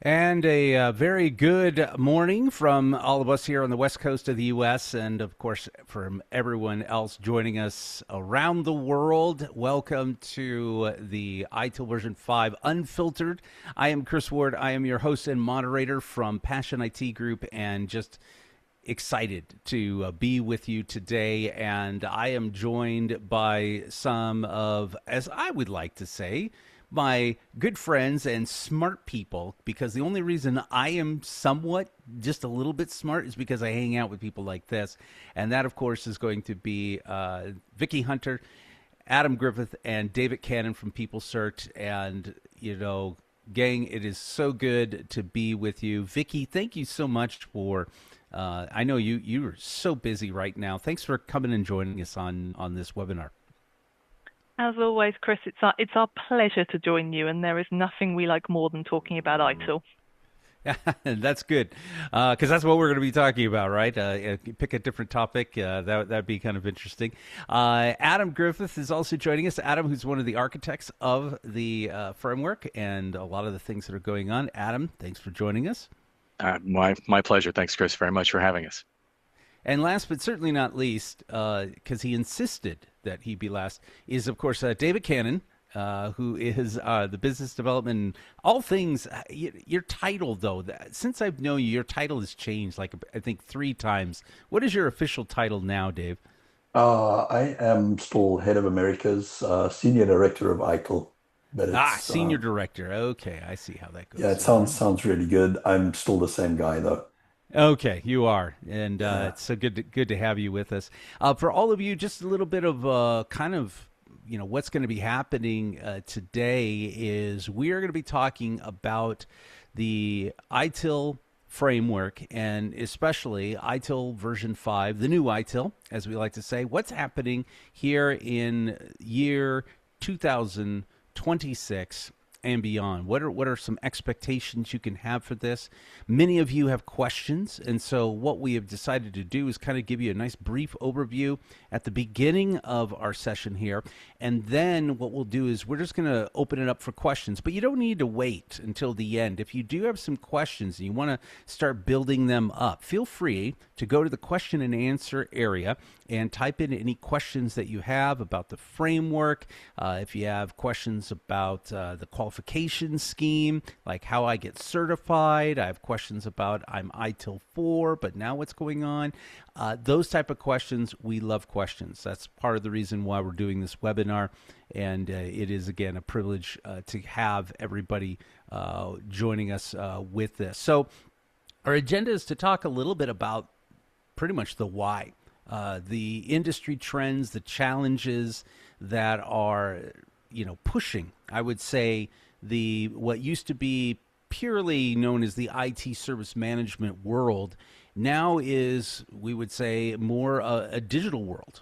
And a very good morning from all of us here on the west coast of the U.S. and, of course, from everyone else joining us around the world. Welcome to the ITIL version 5 Unfiltered. I am Chris Ward. I am your host and moderator from PassionIT Group, and just excited to be with you today. And I am joined by some of, as I would like to say, my good friends and smart people, because the only reason I am somewhat just a little bit smart is because I hang out with people like this. And that, of course, is going to be Vicky Hunter, Adam Griffith, and David Cannon from PeopleCert. And, gang, it is so good to be with you. Vicky, thank you so much for I know you're so busy right now. Thanks for coming and joining us on this webinar. As always, Chris, it's our pleasure to join you, and there is nothing we like more than talking about ITIL. That's good, because that's what we're going to be talking about, right? Pick a different topic. That'd be kind of interesting. Adam Griffith is also joining us. Adam, who's one of the architects of the framework and a lot of the things that are going on. Adam, thanks for joining us. My pleasure. Thanks, Chris, very much for having us. And last but certainly not least, because he insisted that he be last, is, of course, David Cannon, who is the business development, all things. Your title, though, since I've known you, your title has changed, like, I think 3 times. What is your official title now, Dave? I am still head of Americas, senior director of ITIL. But it's, senior director. Okay, I see how that goes. yeah, it sounds really good. I'm still the same guy, though. Okay, you are, and it's so good to have you with us. For all of you, just a little bit of kind of what's going to be happening today is we are going to be talking about the ITIL framework, and especially ITIL version 5, the new ITIL, as we like to say. What's happening here in year 2026 and beyond? What are some expectations you can have for this? Many of you have questions, and so what we have decided to do is kind of give you a nice brief overview at the beginning of our session here, and then what we'll do is we're just going to open it up for questions, but you don't need to wait until the end. If you do have some questions and you want to start building them up, feel free to go to the question and answer area and type in any questions that you have about the framework. If you have questions about the qualification scheme, like how I get certified. I have questions about I'm ITIL 4, but now what's going on? Those type of questions, we love questions. That's part of the reason why we're doing this webinar. And it is, again, a privilege to have everybody joining us with this. So our agenda is to talk a little bit about pretty much the why. The industry trends, the challenges that are, pushing, I would say, what used to be purely known as the IT service management world now is, we would say, more a digital world.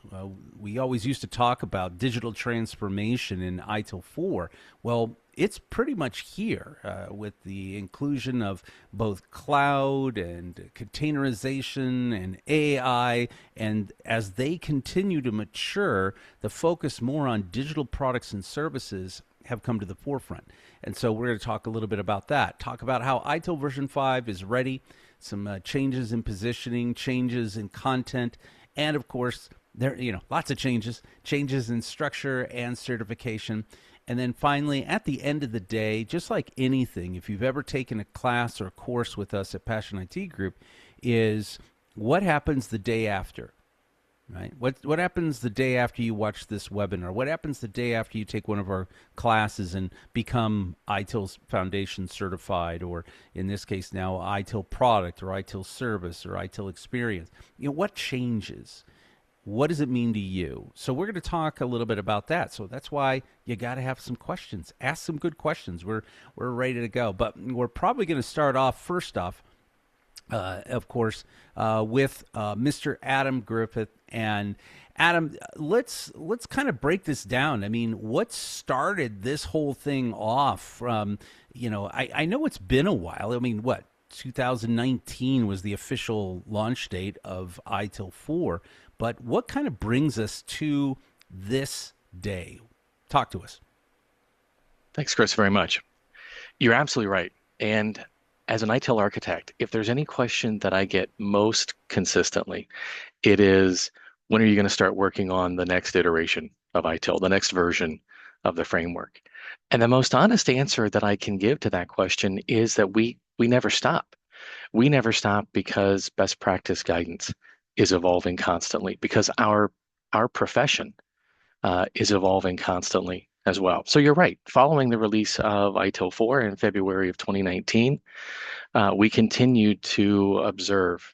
We always used to talk about digital transformation in ITIL 4. Well, it's pretty much here with the inclusion of both cloud and containerization and AI. And as they continue to mature, the focus more on digital products and services have come to the forefront. And so we're going to talk a little bit about that, talk about how ITIL version 5 is ready, some changes in positioning, changes in content, and of course, there lots of changes in structure and certification. And then finally, at the end of the day, just like anything, if you've ever taken a class or a course with us at PassionIT Group, is what happens the day after, right? What happens the day after you watch this webinar? What happens the day after you take one of our classes and become ITIL Foundation certified, or in this case now ITIL product or ITIL service or ITIL experience? What changes? What does it mean to you? So we're going to talk a little bit about that. So that's why you got to have some questions. Ask some good questions. We're ready to go. But we're probably going to start off, first off, of course, with Mr. Adam Griffith. And Adam, let's kind of break this down. I mean, what started this whole thing off from, I know it's been a while. I mean, what? 2019 was the official launch date of ITIL 4. But what kind of brings us to this day? Talk to us. Thanks, Chris, very much. You're absolutely right. And as an ITIL architect, if there's any question that I get most consistently, it is, when are you going to start working on the next iteration of ITIL, the next version of the framework? And the most honest answer that I can give to that question is that we never stop. We never stop because best practice guidance is evolving constantly, because our profession is evolving constantly as well. So you're right. Following the release of ITIL 4 in February of 2019, we continued to observe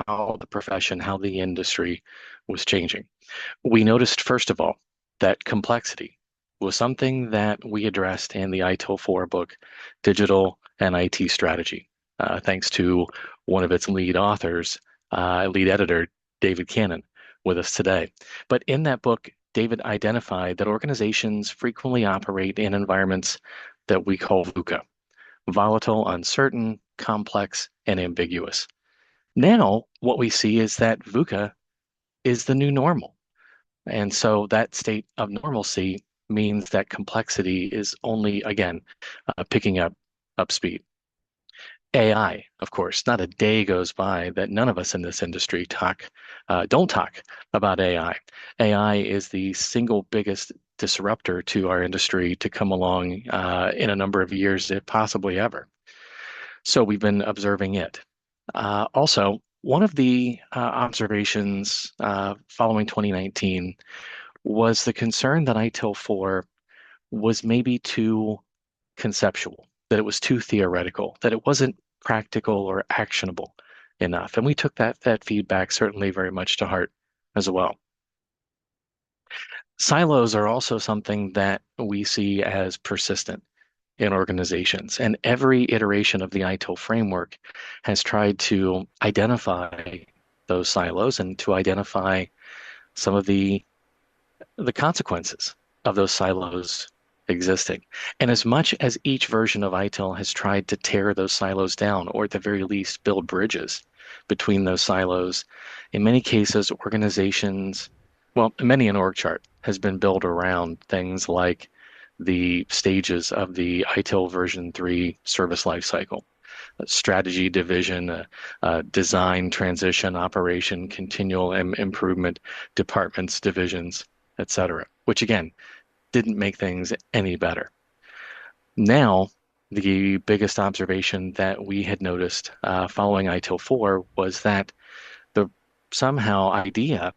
how the profession, how the industry was changing. We noticed, first of all, that complexity was something that we addressed in the ITIL 4 book, Digital and IT Strategy, thanks to one of its lead authors, lead editor, David Cannon, with us today. But in that book, David identified that organizations frequently operate in environments that we call VUCA, volatile, uncertain, complex, and ambiguous. Now, what we see is that VUCA is the new normal. And so that state of normalcy means that complexity is only, again, picking up speed. AI, of course, not a day goes by that none of us in this industry don't talk about AI. AI is the single biggest disruptor to our industry to come along in a number of years, if possibly ever. So we've been observing it. Also, one of the observations following 2019 was the concern that ITIL 4 was maybe too conceptual, that it was too theoretical, that it wasn't practical or actionable enough. And we took that feedback certainly very much to heart as well. Silos are also something that we see as persistent in organizations. And every iteration of the ITIL framework has tried to identify those silos and to identify some of the consequences of those silos existing. And as much as each version of ITIL has tried to tear those silos down, or at the very least build bridges between those silos, in many cases, organizations, well, many an org chart has been built around things like the stages of the ITIL version 3 service lifecycle, strategy, division, design, transition, operation, continual improvement, departments, divisions, etc., which again, didn't make things any better. Now, the biggest observation that we had noticed following ITIL 4 was that the somehow idea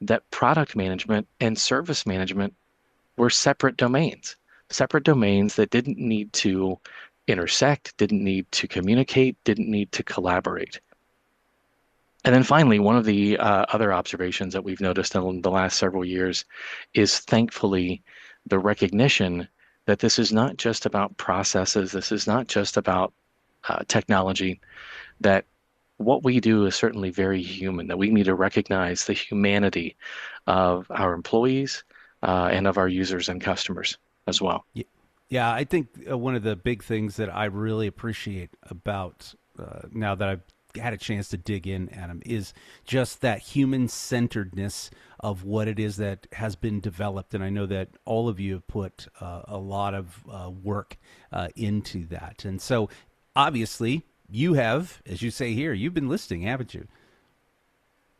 that product management and service management were separate domains that didn't need to intersect, didn't need to communicate, didn't need to collaborate. And then finally, one of the other observations that we've noticed in the last several years is thankfully the recognition that this is not just about processes, this is not just about technology, that what we do is certainly very human, that we need to recognize the humanity of our employees and of our users and customers as well. Yeah, I think one of the big things that I really appreciate about now that I've had a chance to dig in, Adam, is just that human-centeredness of what it is that has been developed. And I know that all of you have put a lot of work into that. And so obviously you have, as you say here, you've been listening, haven't you?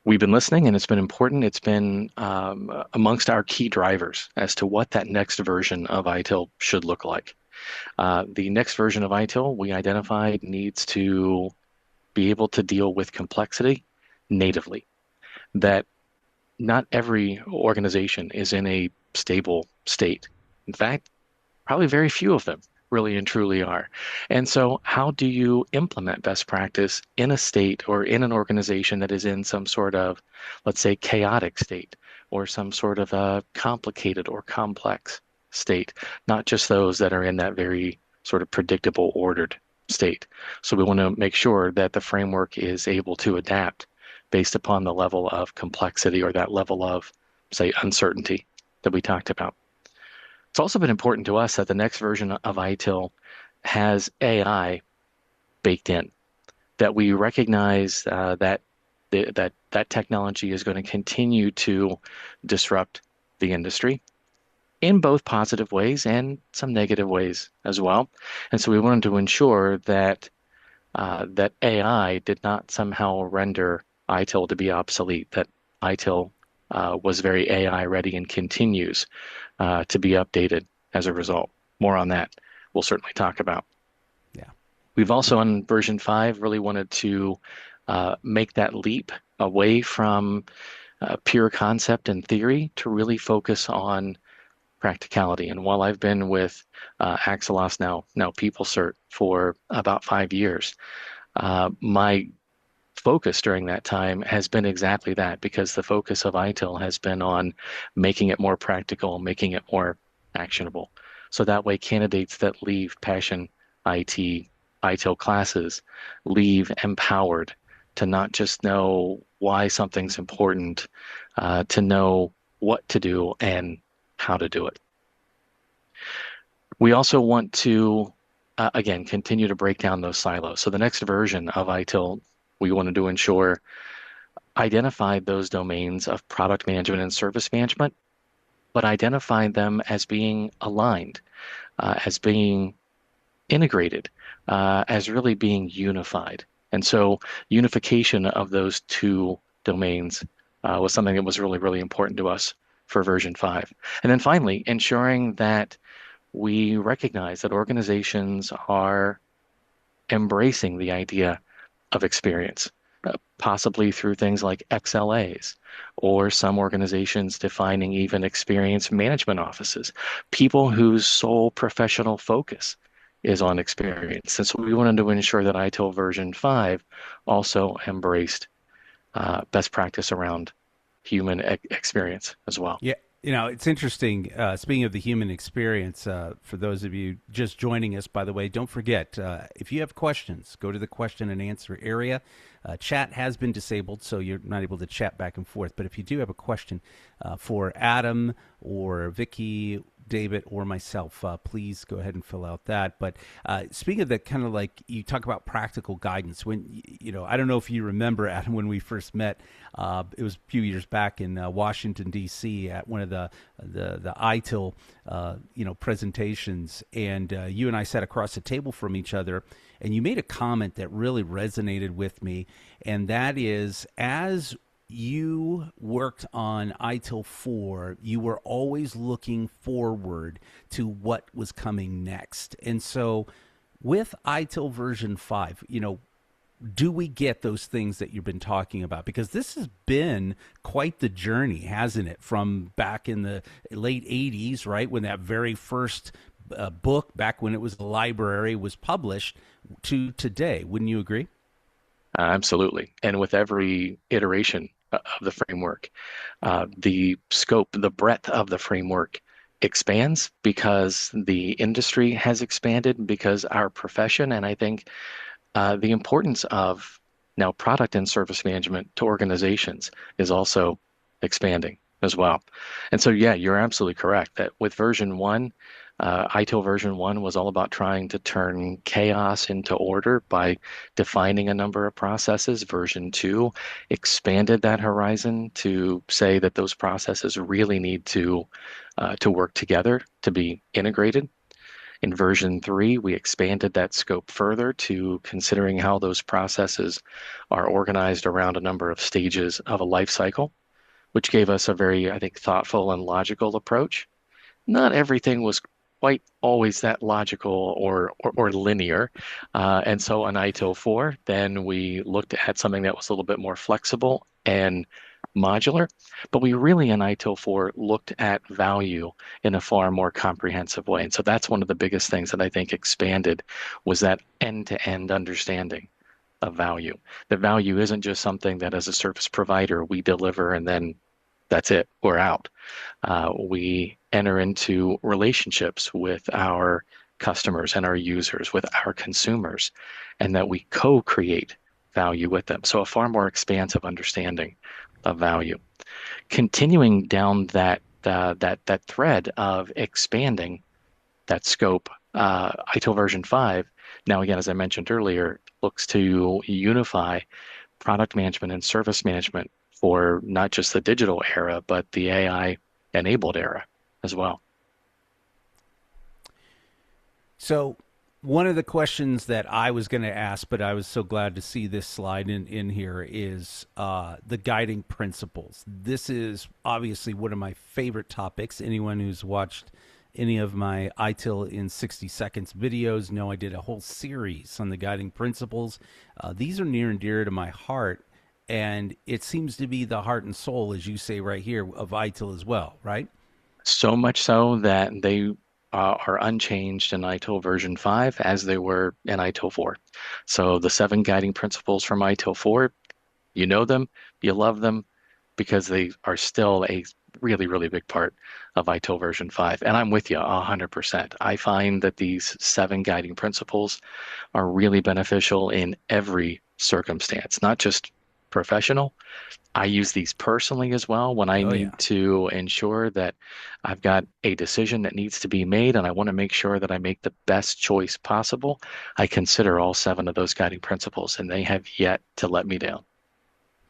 We've been listening, and it's been important. It's been amongst our key drivers as to what that next version of ITIL should look like. The next version of ITIL we identified needs to be able to deal with complexity natively, that not every organization is in a stable state. In fact, probably very few of them really and truly are. And so how do you implement best practice in a state or in an organization that is in some sort of, let's say, chaotic state, or some sort of a complicated or complex state, not just those that are in that very sort of predictable, ordered state. So we want to make sure that the framework is able to adapt based upon the level of complexity or that level of, say, uncertainty that we talked about. It's also been important to us that the next version of ITIL has AI baked in, that we recognize that technology is going to continue to disrupt the industry in both positive ways and some negative ways as well. And so we wanted to ensure that that AI did not somehow render ITIL to be obsolete, that ITIL was very AI ready and continues to be updated as a result. More on that we'll certainly talk about. Yeah. We've also on version 5 really wanted to make that leap away from pure concept and theory to really focus on practicality. And while I've been with Axelos now PeopleCert for about 5 years, my focus during that time has been exactly that, because the focus of ITIL has been on making it more practical, making it more actionable. So that way candidates that leave Passion IT, ITIL classes leave empowered to not just know why something's important, to know what to do and how to do it. We also want to, again, continue to break down those silos. So the next version of ITIL, we wanted to ensure identified those domains of product management and service management, but identified them as being aligned, as being integrated, as really being unified. And so unification of those two domains was something that was really, really important to us for version 5. And then finally, ensuring that we recognize that organizations are embracing the idea of experience, possibly through things like XLAs, or some organizations defining even experience management offices, people whose sole professional focus is on experience. And so we wanted to ensure that ITIL version 5 also embraced best practice around human experience as well. Yeah. It's interesting. Speaking of the human experience, for those of you just joining us, by the way, don't forget, if you have questions, go to the question and answer area. Chat has been disabled, so you're not able to chat back and forth. But if you do have a question for Adam or Vicky, David, or myself, please go ahead and fill out that. But speaking of that, kind of like you talk about practical guidance, when, I don't know if you remember, Adam, when we first met, it was a few years back in Washington, D.C. at one of the ITIL, presentations. And you and I sat across the table from each other, and you made a comment that really resonated with me. And that is, as you worked on ITIL 4, you were always looking forward to what was coming next. And so with ITIL version 5, do we get those things that you've been talking about? Because this has been quite the journey, hasn't it? From back in the late 80s, right, when that very first book, back when it was a library, was published, to today. Wouldn't you agree? Absolutely. And with every iteration of the framework, the scope, the breadth of the framework expands because the industry has expanded, because our profession, and I think the importance of now product and service management to organizations is also expanding as well. And so, yeah, you're absolutely correct that with version 1, ITIL version 1 was all about trying to turn chaos into order by defining a number of processes. Version 2 expanded that horizon to say that those processes really need to work together, to be integrated. In version 3, we expanded that scope further to considering how those processes are organized around a number of stages of a life cycle, which gave us a very, I think, thoughtful and logical approach. Not everything was quite always that logical or linear. And so on ITIL 4, then we looked at something that was a little bit more flexible and modular, but we really in ITIL 4 looked at value in a far more comprehensive way. And so that's one of the biggest things that I think expanded, was that end-to-end understanding of value. That value isn't just something that as a service provider we deliver and then that's it, we're out. We enter into relationships with our customers and our users, with our consumers, and that we co-create value with them. So a far more expansive understanding of value. Continuing down that thread of expanding that scope, ITIL version 5, now again, as I mentioned earlier, looks to unify product management and service management for not just the digital era, but the AI-enabled era as well. So One of the questions that I was going to ask, but I was so glad to see this slide in here, is the guiding principles. This is obviously one of my favorite topics. Anyone who's watched any of my ITIL in 60 seconds videos know I did a whole series on the guiding principles. These are near and dear to my heart, and it seems to be the heart and soul, as you say right here, of ITIL as well, right? So much so that they are unchanged in ITIL version 5 as they were in ITIL 4. So the 7 guiding principles from ITIL 4, you know them, you love them, because they are still a really, really big part of ITIL version 5. And I'm with you 100%. I find that these 7 guiding principles are really beneficial in every circumstance, not just professional. I use these personally as well when I Oh yeah. need to ensure that I've got a decision that needs to be made and I want to make sure that I make the best choice possible. I consider all 7 of those guiding principles, and they have yet to let me down.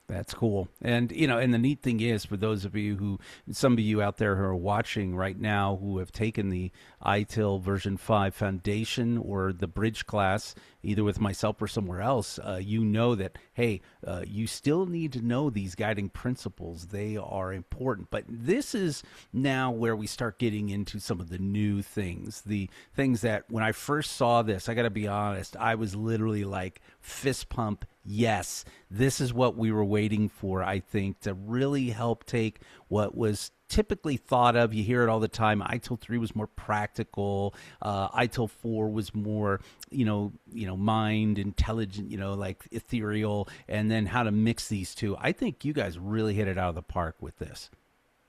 That's cool. And, and the neat thing is, for those of you who, some of you out there who are watching right now who have taken the ITIL version 5 foundation or the bridge class, either with myself or somewhere else, you know that, hey, you still need to know these guiding principles. They are important. But this is now where we start getting into some of the new things, the things that when I first saw this, I got to be honest, I was literally like fist pump. Yes, this is what we were waiting for, I think, to really help take what was typically thought of. You hear it all the time. ITIL 3 was more practical. ITIL 4 was more, mind, intelligent, like ethereal, and then how to mix these two. I think you guys really hit it out of the park with this.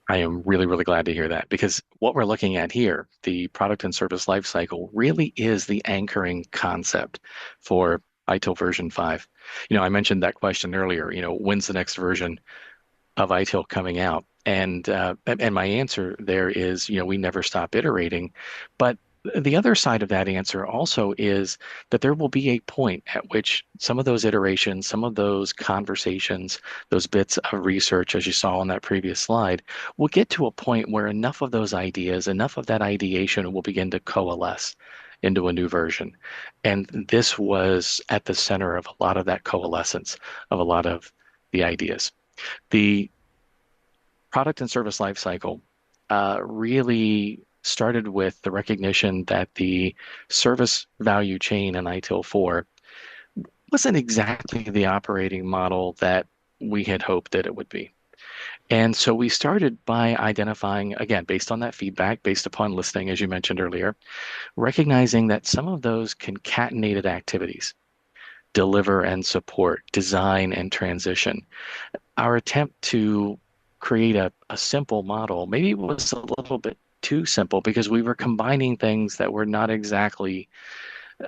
I am really, really glad to hear that, because what we're looking at here, the product and service lifecycle, really is the anchoring concept for ITIL version 5. I mentioned that question earlier, when's the next version of ITIL coming out? And my answer there is, we never stop iterating. But the other side of that answer also is that there will be a point at which some of those iterations, some of those conversations, those bits of research, as you saw on that previous slide, will get to a point where enough of those ideas, enough of that ideation will begin to coalesce into a new version. And this was at the center of a lot of that coalescence of a lot of the ideas. The product and service lifecycle really started with the recognition that the service value chain in ITIL 4 wasn't exactly the operating model that we had hoped that it would be. And so we started by identifying, again, based on that feedback, based upon listening, as you mentioned earlier, recognizing that some of those concatenated activities, deliver and support, design and transition, our attempt to create a simple model, maybe it was a little bit too simple because we were combining things that were not exactly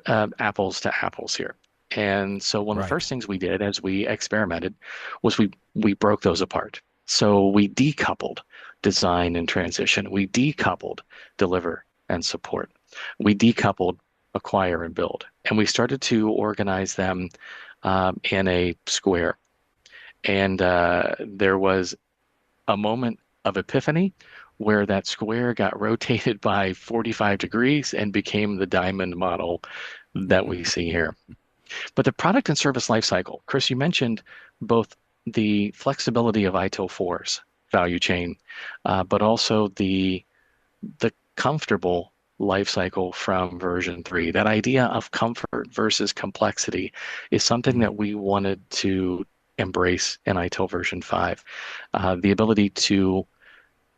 apples to apples here. And so one of the Right. first things we did as we experimented was we broke those apart. So we decoupled design and transition. We decoupled deliver and support. We decoupled acquire and build. And we started to organize them in a square. And there was a moment of epiphany where that square got rotated by 45 degrees and became the diamond model that we see here. But the product and service lifecycle, Chris, you mentioned both the flexibility of ITIL 4's value chain, but also the comfortable lifecycle from version 3. That idea of comfort versus complexity is something that we wanted to embrace in ITIL version 5. The ability to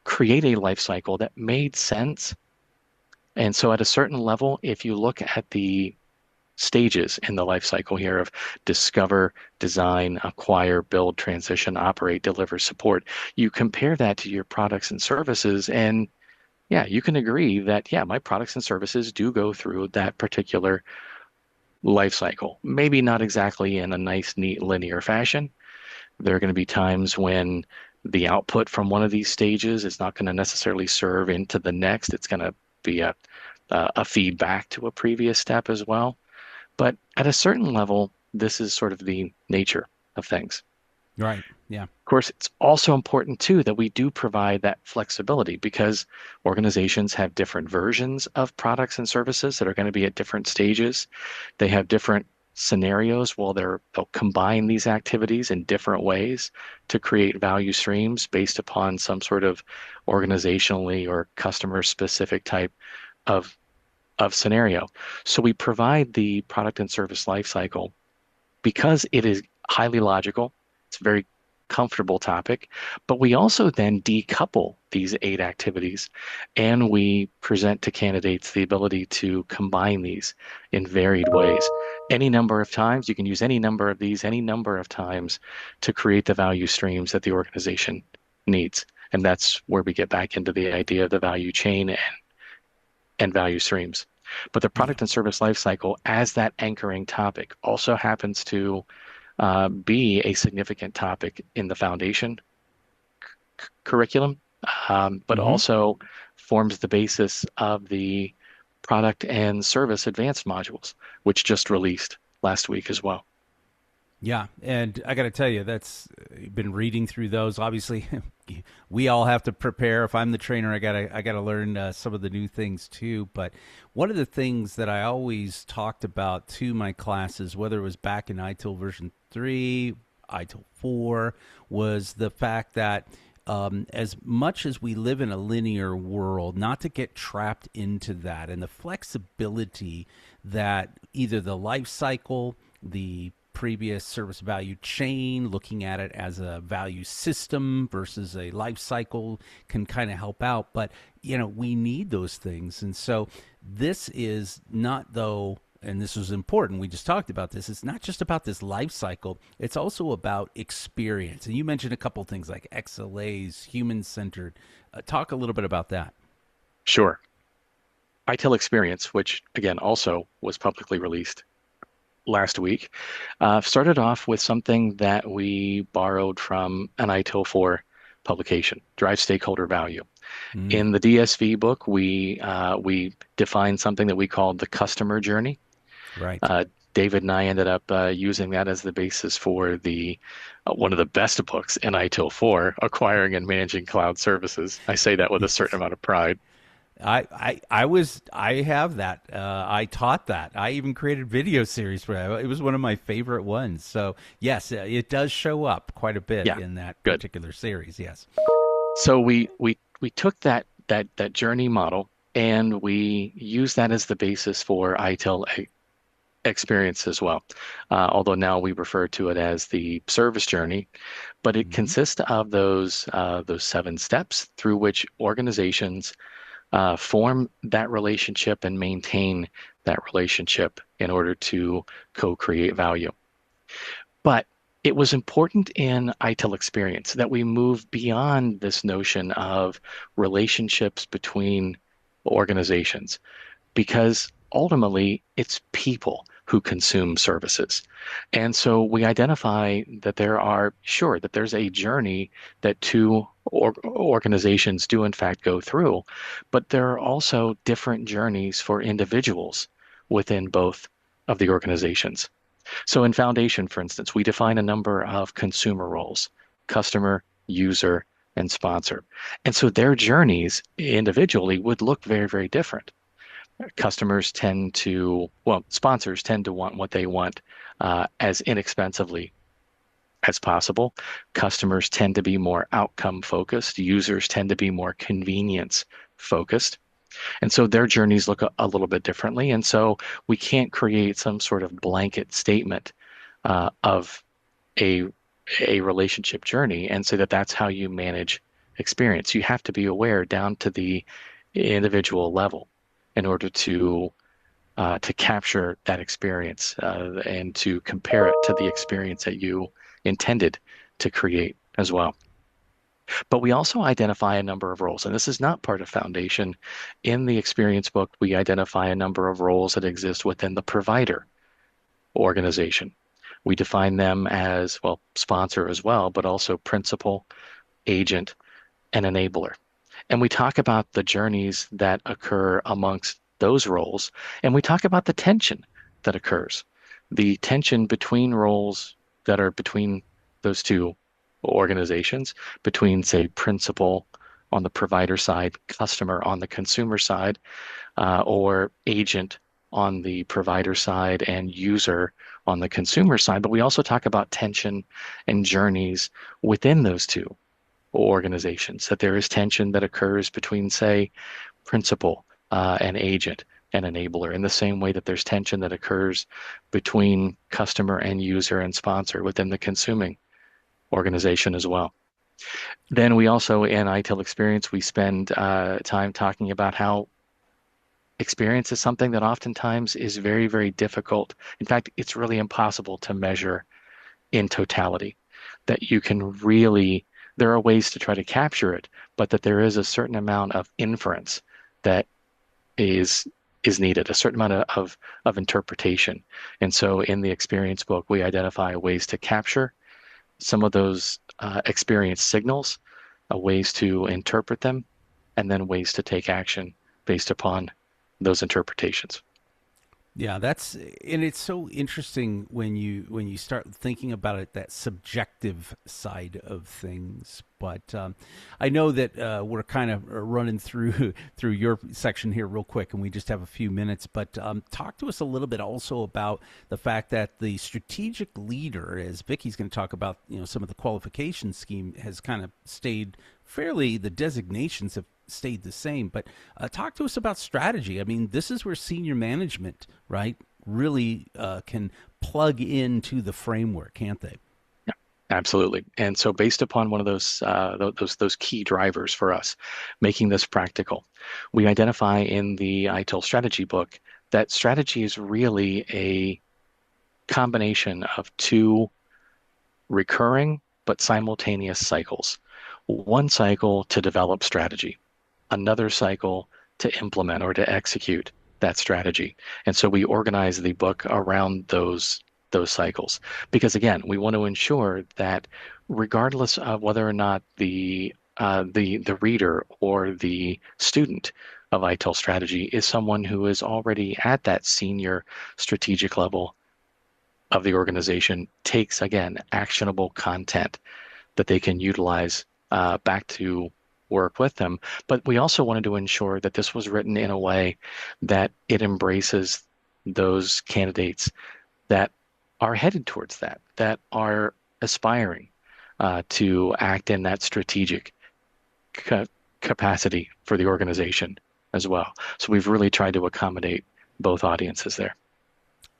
create a lifecycle that made sense. And so at a certain level, if you look at the stages in the life cycle here of discover, design, acquire, build, transition, operate, deliver, support, you compare that to your products and services, and yeah, you can agree that, yeah, my products and services do go through that particular life cycle. Maybe not exactly in a nice, neat, linear fashion. There are going to be times when the output from one of these stages is not going to necessarily serve into the next. It's going to be a feedback to a previous step as well. But at a certain level, this is sort of the nature of things. Right. Yeah. Of course, it's also important too that we do provide that flexibility because organizations have different versions of products and services that are going to be at different stages. They have different scenarios. Well, they'll combine these activities in different ways to create value streams based upon some sort of organizationally or customer specific type of scenario. So we provide the product and service lifecycle because it is highly logical. It's a very comfortable topic, but we also then decouple these 8 activities and we present to candidates the ability to combine these in varied ways. Any number of times, you can use any number of these, any number of times to create the value streams that the organization needs. And that's where we get back into the idea of the value chain and value streams. But the Yeah. product and service lifecycle, as that anchoring topic, also happens to be a significant topic in the foundation curriculum, but Hmm. also forms the basis of the product and service advanced modules, which just released last week as well. Yeah, and I got to tell you, that's been reading through those. Obviously, we all have to prepare. If I'm the trainer, I gotta learn some of the new things too. But one of the things that I always talked about to my classes, whether it was back in ITIL version 3, ITIL 4, was the fact that as much as we live in a linear world, not to get trapped into that, and the flexibility that either the life cycle, the previous service value chain, looking at it as a value system versus a life cycle can kind of help out. But, we need those things. And so this is not, though, and this was important, we just talked about this, it's not just about this life cycle, it's also about experience. And you mentioned a couple things like XLAs, human centered. Talk a little bit about that. Sure. ITIL Experience, which again also was publicly released last week, started off with something that we borrowed from an ITIL 4 publication, Drive Stakeholder Value. Mm, In the DSV book, we defined something that we called the customer journey. right. Uh, David and I ended up using that as the basis for the one of the best books in ITIL 4, Acquiring and Managing Cloud Services. I say that with a certain Yes. amount of pride. I have that. I taught that. I even created video series for that. It was one of my favorite ones. So yes, it does show up quite a bit Yeah, in that good. particular series. Yes. So we took that journey model and we used that as the basis for ITIL experience as well. Although now we refer to it as the service journey, but it Hmm. consists of those 7 steps through which organizations form that relationship and maintain that relationship in order to co-create value. But it was important in ITIL experience that we move beyond this notion of relationships between organizations because ultimately it's people who consume services. And so we identify that there's a journey that two organizations do in fact go through, but there are also different journeys for individuals within both of the organizations. So in Foundation, for instance, we define a number of consumer roles: customer, user, and sponsor. And so their journeys individually would look very, very different. Sponsors tend to want what they want as inexpensively as possible. Customers tend to be more outcome focused. Users tend to be more convenience focused. And so their journeys look a little bit differently. And so we can't create some sort of blanket statement of a, a relationship journey and say that that's how you manage experience. You have to be aware down to the individual level in order to capture that experience and to compare it to the experience that you intended to create as well. But we also identify a number of roles, and this is not part of Foundation. In the experience book, we identify a number of roles that exist within the provider organization. We define them as, well, sponsor as well, but also principal, agent, and enabler. And we talk about the journeys that occur amongst those roles, and we talk about the tension that occurs, the tension between roles that are between those two organizations between, say, principal on the provider side, customer on the consumer side, or agent on the provider side and user on the consumer side. But we also talk about tension and journeys within those two organizations, that there is tension that occurs between, say, principal and agent and enabler, in the same way that there's tension that occurs between customer and user and sponsor within the consuming organization as well. Then we also, in ITIL Experience, we spend time talking about how experience is something that oftentimes is very, very difficult. In fact, it's really impossible to measure in totality. That you can really, there are ways to try to capture it, but that there is a certain amount of inference that is needed, a certain amount of interpretation. And so in the experience book, we identify ways to capture some of those experience signals, ways to interpret them, and then ways to take action based upon those interpretations. Yeah, and it's so interesting when you start thinking about it, that subjective side of things. But I know that we're kind of running through through your section here real quick, and we just have a few minutes. But talk to us a little bit also about the fact that the strategic leader, as Vicky's going to talk about, some of the qualification scheme has kind of stayed fairly. The designations have stayed the same. But talk to us about strategy. I mean, this is where senior management, right, really can plug into the framework, can't they? Yeah, absolutely. And so based upon one of those key drivers for us, making this practical, we identify in the ITIL strategy book that strategy is really a combination of two recurring but simultaneous cycles. One cycle to develop strategy, another cycle to implement or to execute that strategy. And so we organize the book around those cycles, because again, we want to ensure that regardless of whether or not the reader or the student of ITIL strategy is someone who is already at that senior strategic level of the organization, takes again actionable content that they can utilize back to work with them. But we also wanted to ensure that this was written in a way that it embraces those candidates that are headed towards that are aspiring to act in that strategic capacity for the organization as well. So we've really tried to accommodate both audiences there.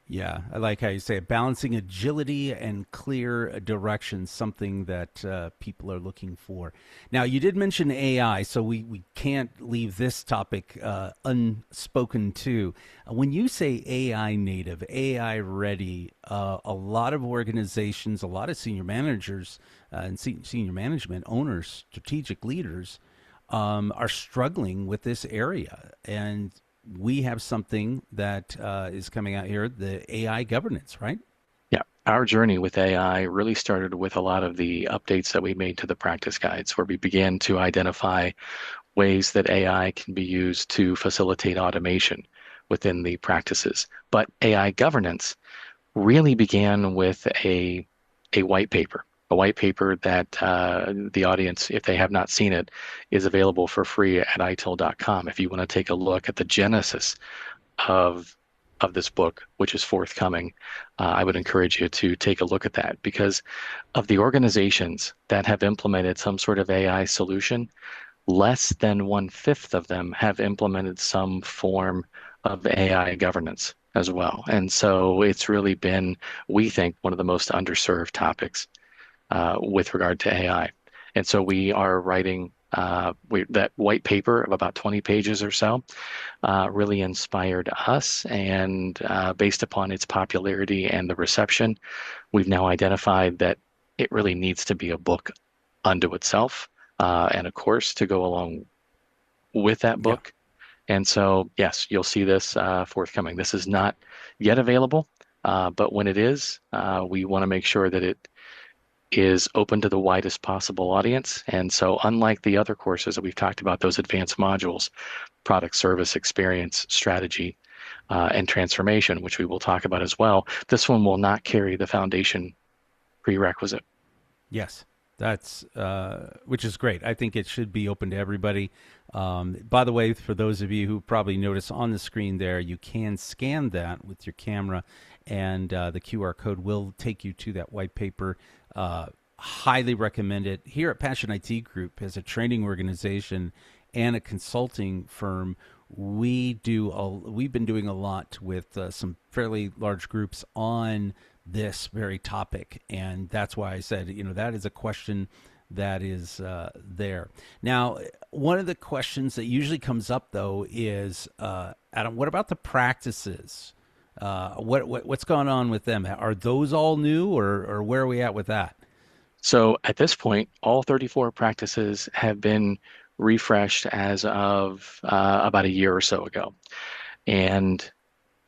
Yeah, I like how you say it, balancing agility and clear direction, something that people are looking for. Now, you did mention AI, so we can't leave this topic unspoken too. When you say AI native, AI ready, a lot of organizations, a lot of senior managers and senior management owners, strategic leaders are struggling with this area. And we have something that is coming out here, the AI governance, right? Yeah, our journey with AI really started with a lot of the updates that we made to the practice guides, where we began to identify ways that AI can be used to facilitate automation within the practices. But AI governance really began with a white paper. A white paper that the audience, if they have not seen it, is available for free at itil.com. If you want to take a look at the genesis of this book, which is forthcoming, I would encourage you to take a look at that, because of the organizations that have implemented some sort of AI solution, less than 1/5 of them have implemented some form of AI governance as well. And so it's really been, we think, one of the most underserved topics with regard to AI. And so we are writing that white paper of about 20 pages or so, really inspired us. And based upon its popularity and the reception, we've now identified that it really needs to be a book unto itself, and a course to go along with that book. Yeah. And so, yes, you'll see this forthcoming. This is not yet available, but when it is, we want to make sure that it is open to the widest possible audience. And so unlike the other courses that we've talked about, those advanced modules, product, service, experience, strategy, and transformation, which we will talk about as well, this one will not carry the foundation prerequisite. Yes. That's which is great. I think it should be open to everybody. By the way, for those of you who probably notice on the screen there, you can scan that with your camera, and the QR code will take you to that white paper. Highly recommend it. Here at Passion IT Group, as a training organization and a consulting firm, we've been doing a lot with some fairly large groups on this very topic, and that's why I said, that is a question that is there. Now, one of the questions that usually comes up, though, is, Adam, what about the practices? What's going on with them? Are those all new, or where are we at with that? So at this point, all 34 practices have been refreshed as of about a year or so ago. And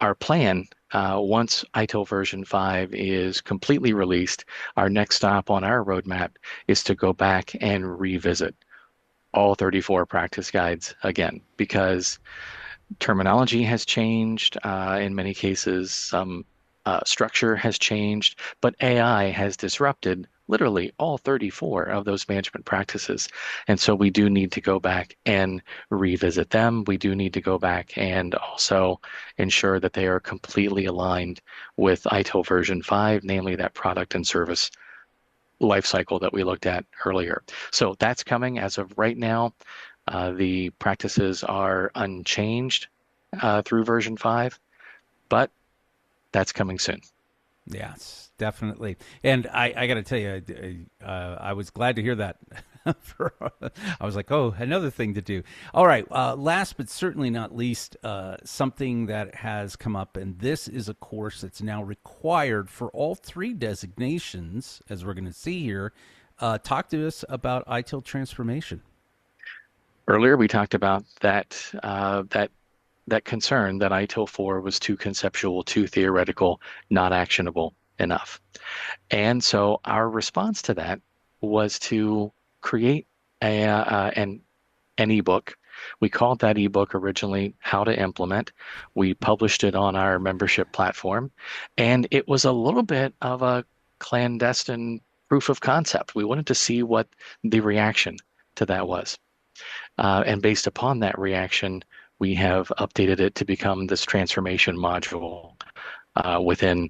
our plan, once ITIL version 5 is completely released, our next stop on our roadmap is to go back and revisit all 34 practice guides again, because terminology has changed. In many cases, some structure has changed, but AI has disrupted literally all 34 of those management practices. And so we do need to go back and revisit them. We do need to go back and also ensure that they are completely aligned with ITIL version 5, namely that product and service lifecycle that we looked at earlier. So that's coming as of right now. The practices are unchanged through version 5, but that's coming soon. Yes, definitely. And I got to tell you, I was glad to hear that. I was like, oh, another thing to do. All right. Last but certainly not least, something that has come up, and this is a course that's now required for all 3 designations, as we're going to see here. Talk to us about ITIL transformation. Earlier, we talked about that concern that ITIL 4 was too conceptual, too theoretical, not actionable enough. And so our response to that was to create an ebook. We called that ebook originally How to Implement. We published it on our membership platform, and it was a little bit of a clandestine proof of concept. We wanted to see what the reaction to that was. And based upon that reaction, we have updated it to become this transformation module within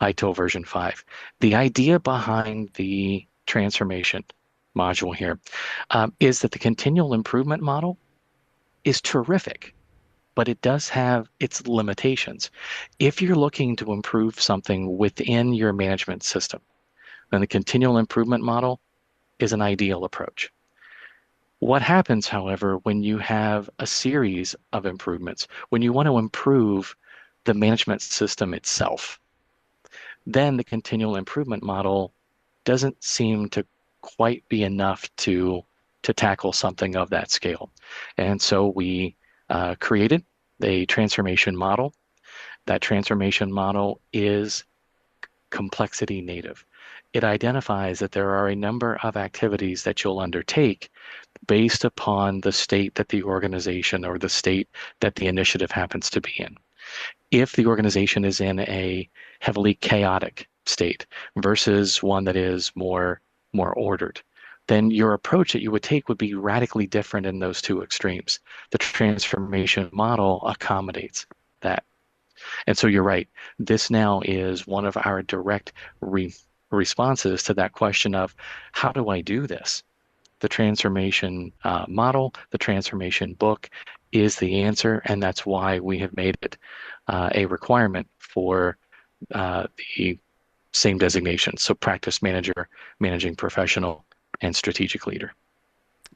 ITIL version 5. The idea behind the transformation module here is that the continual improvement model is terrific, but it does have its limitations. If you're looking to improve something within your management system, then the continual improvement model is an ideal approach. What happens, however, when you have a series of improvements, when you want to improve the management system itself, then the continual improvement model doesn't seem to quite be enough to tackle something of that scale. And so we created a transformation model. That transformation model is complexity native. It identifies that there are a number of activities that you'll undertake based upon the state that the organization or the state that the initiative happens to be in. If the organization is in a heavily chaotic state versus one that is more ordered, then your approach that you would take would be radically different in those two extremes. The transformation model accommodates that. And so you're right. This now is one of our direct responses to that question of, how do I do this? The transformation model, the transformation book is the answer, and that's why we have made it a requirement for the same designation. So practice manager, managing professional, and strategic leader.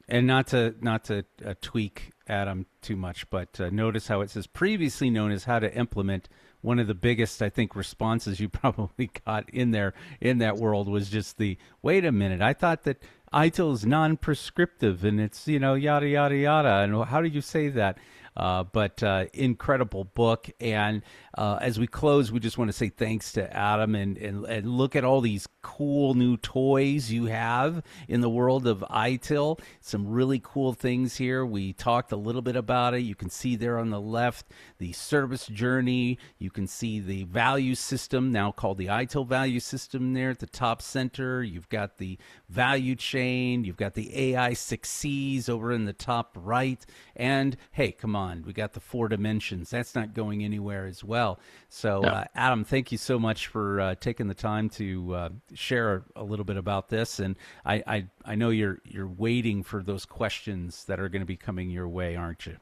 And not to tweak Adam too much, but notice how it says previously known as How to Implement. One of the biggest, I think, responses you probably got in that world was just the, wait a minute, I thought that ITIL is non-prescriptive and it's, yada, yada, yada. And how did you say that? But incredible book. And as we close, we just want to say thanks to Adam and look at all these cool new toys you have in the world of ITIL. Some really cool things here. We talked a little bit about it. You can see there on the left the service journey. You can see the value system, now called the ITIL value system, there at the top center. You've got the value chain. You've got the AI 6Cs over in the top right. And hey, come on, we got the 4 dimensions. That's not going anywhere as well. So, No. Adam, thank you so much for taking the time to share a little bit about this. And I know you're waiting for those questions that are going to be coming your way, aren't you?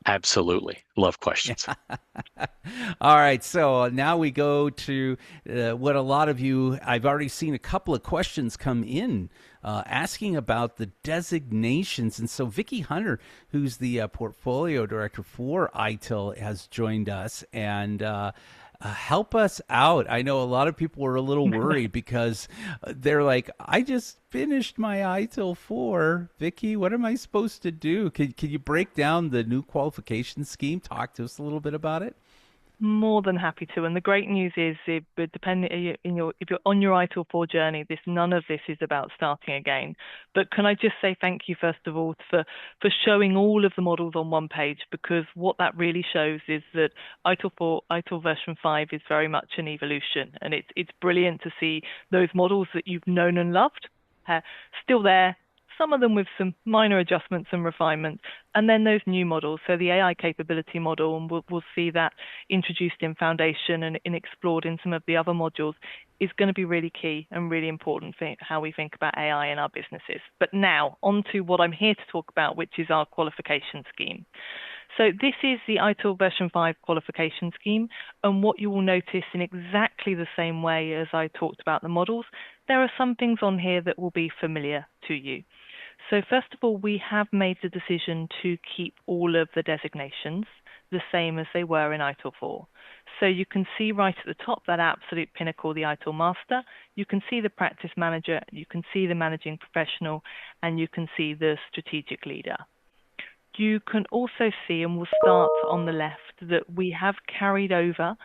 Absolutely. Love questions. All right, so now we go to what a lot of you, I've already seen a couple of questions come in asking about the designations. And so Vicki Hunter, who's the portfolio director for ITIL, has joined us and help us out. I know a lot of people were a little worried because they're like, I just finished my ITIL 4. Vicki, what am I supposed to do? Can you break down the new qualification scheme? Talk to us a little bit about it. More than happy to. And the great news is, if you're on your ITIL 4 journey, none of this is about starting again. But can I just say thank you, first of all, for showing all of the models on one page, because what that really shows is that ITIL 4, ITIL version 5 is very much an evolution. And it's brilliant to see those models that you've known and loved still there, some of them with some minor adjustments and refinements, and then those new models. So the AI capability model, and we'll see that introduced in Foundation and explored in some of the other modules, is going to be really key and really important for how we think about AI in our businesses. But now, on to what I'm here to talk about, which is our qualification scheme. So this is the ITIL version 5 qualification scheme, and what you will notice, in exactly the same way as I talked about the models, there are some things on here that will be familiar to you. So first of all, we have made the decision to keep all of the designations the same as they were in ITIL 4. So you can see right at the top that absolute pinnacle, the ITIL Master. You can see the Practice Manager, you can see the Managing Professional, and you can see the Strategic Leader. You can also see, and we'll start on the left, that we have carried over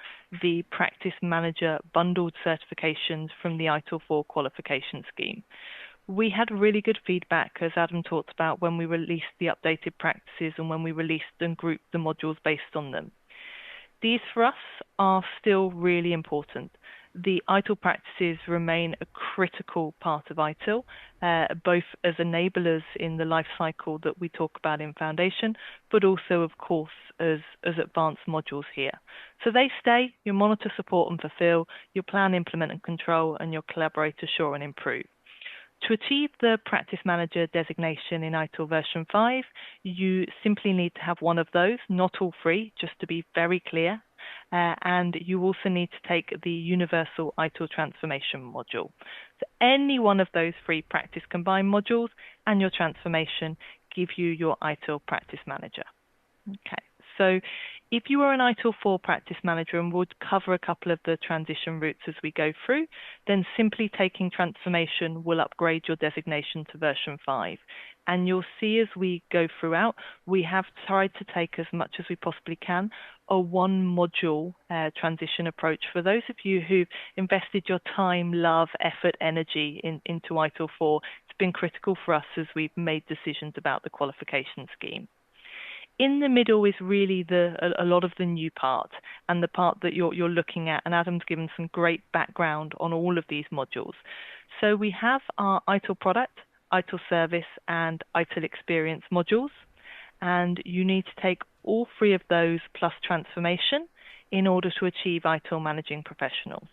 the Practice Manager bundled certifications from the ITIL 4 qualification scheme. We had really good feedback, as Adam talked about, when we released the updated practices and when we released and grouped the modules based on them. These for us are still really important. The ITIL practices remain a critical part of ITIL, both as enablers in the life cycle that we talk about in Foundation, but also, of course, as advanced modules here. So they stay, your monitor, support and fulfill, your plan, implement and control, and your collaborate, assure and improve. To achieve the Practice Manager designation in ITIL version 5, you simply need to have one of those, not all 3, just to be very clear. And you also need to take the Universal ITIL Transformation module. So any one of those 3 practice combined modules and your transformation give you your ITIL Practice Manager. Okay, so if you are an ITIL 4 practice manager, and we'll cover a couple of the transition routes as we go through, then simply taking transformation will upgrade your designation to version 5. And you'll see as we go throughout, we have tried to take as much as we possibly can a one module transition approach. For those of you who've invested your time, love, effort, energy into ITIL 4, it's been critical for us as we've made decisions about the qualification scheme. In the middle is really a lot of the new part, and the part that you're looking at, and Adam's given some great background on all of these modules. So we have our ITIL product, ITIL service, and ITIL experience modules, and you need to take all 3 of those plus transformation in order to achieve ITIL managing professionals.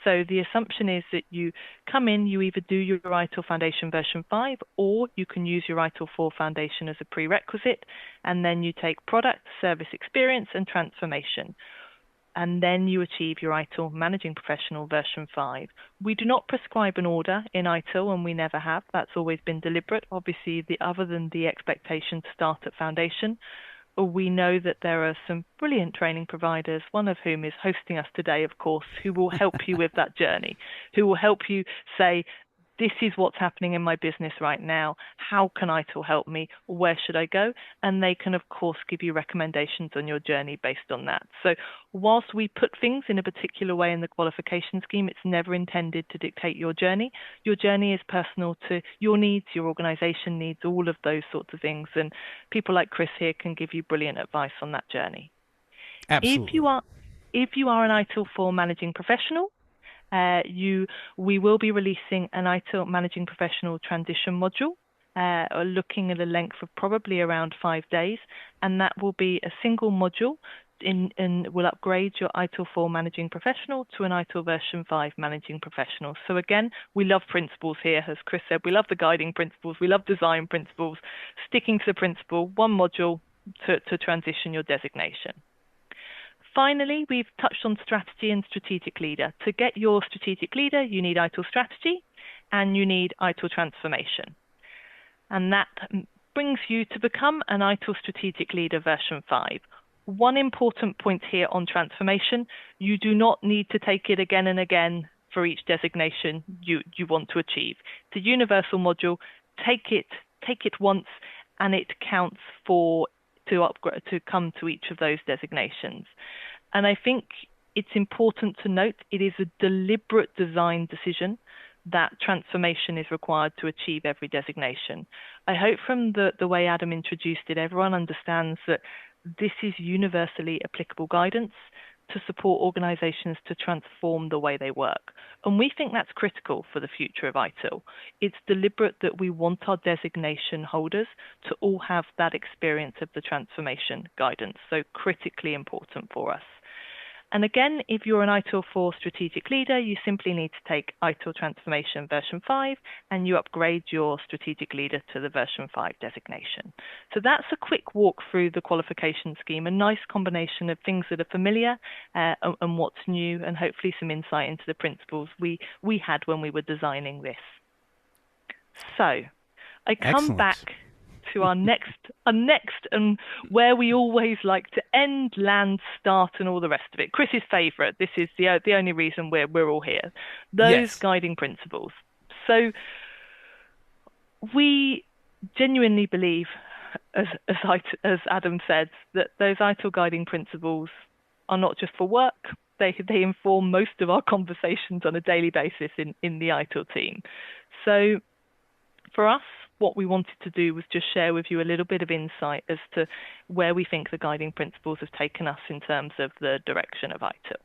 So the assumption is that you come in, you either do your ITIL Foundation version 5, or you can use your ITIL 4 Foundation as a prerequisite, and then you take product, service, experience, and transformation. And then you achieve your ITIL Managing Professional version 5. We do not prescribe an order in ITIL, and we never have. That's always been deliberate. Obviously, other than the expectation to start at Foundation, we know that there are some brilliant training providers, one of whom is hosting us today, of course, who will help you with that journey, who will help you say, this is what's happening in my business right now. How can ITIL help me? Where should I go? And they can, of course, give you recommendations on your journey based on that. So whilst we put things in a particular way in the qualification scheme, it's never intended to dictate your journey. Your journey is personal to your needs, your organization needs, all of those sorts of things. And people like Chris here can give you brilliant advice on that journey. Absolutely. If you are an ITIL 4 managing professional, we will be releasing an ITIL managing professional transition module, looking at a length of probably around 5 days, and that will be a single module and will upgrade your ITIL 4 managing professional to an ITIL version 5 managing professional. So again, we love principles here. As Chris said, we love the guiding principles, we love design principles, sticking to the principle, one module to transition your designation. Finally, we've touched on strategy and strategic leader. To get your strategic leader, you need ITIL strategy and you need ITIL transformation. And that brings you to become an ITIL strategic leader version 5. One important point here on transformation, you do not need to take it again and again for each designation you want to achieve. It's a universal module. Take it once and it counts to come to each of those designations. And I think it's important to note it is a deliberate design decision that transformation is required to achieve every designation. I hope from the way Adam introduced it, everyone understands that this is universally applicable guidance to support organizations to transform the way they work. And we think that's critical for the future of ITIL. It's deliberate that we want our designation holders to all have that experience of the transformation guidance, so critically important for us. And again, if you're an ITIL 4 strategic leader, you simply need to take ITIL Transformation version 5 and you upgrade your strategic leader to the version 5 designation. So that's a quick walk through the qualification scheme, a nice combination of things that are familiar and what's new, and hopefully some insight into the principles we had when we were designing this. So I come Excellent. back to our next and where we always like to end, land, start, and all the rest of it. Chris's favourite. This is the only reason we're all here. Those Yes. guiding principles. So we genuinely believe, as Adam said, that those ITIL guiding principles are not just for work. They inform most of our conversations on a daily basis in the ITIL team. So for us, what we wanted to do was just share with you a little bit of insight as to where we think the guiding principles have taken us in terms of the direction of ITIL.